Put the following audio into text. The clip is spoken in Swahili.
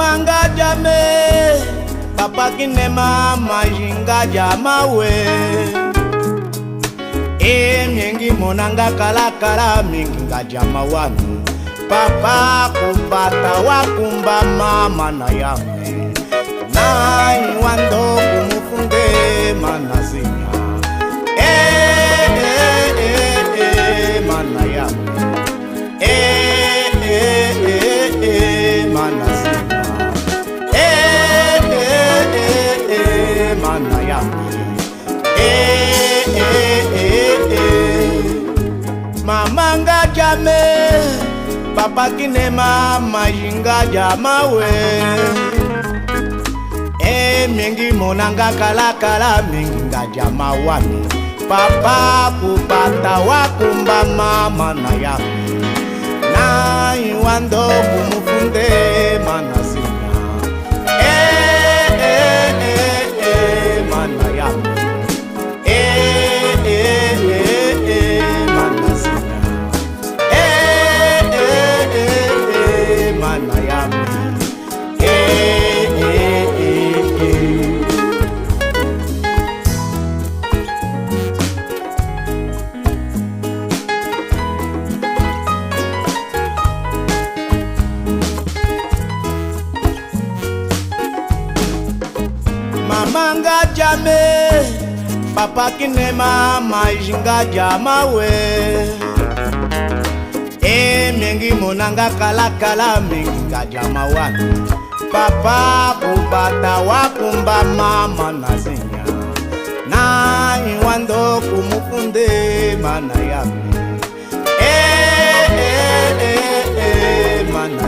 Mama Ngadyama, papa kine mama Ngadyama we. Mingi monanga kala mingi Ngadyama wanu. Papa kupata wakumba mama na yame. Nai wando kumufunde manazinya. Mana yame. Manazinya. Mana yame. Mama Ngadyama, papa kine mama Ngadyama we. Mingi monanga kala mingi Ngadyama wanu. Papa kupata wakumba mama na yame. Nai wando kumufunde manazinya. Mana yame. Mama Ngadyama, papa kine mama Ngadyama we. Mingi monanga kala mingi Ngadyama wanu. Papa kupata wakumba mama nazinya. Nai wando kumufunde mana yame. Mana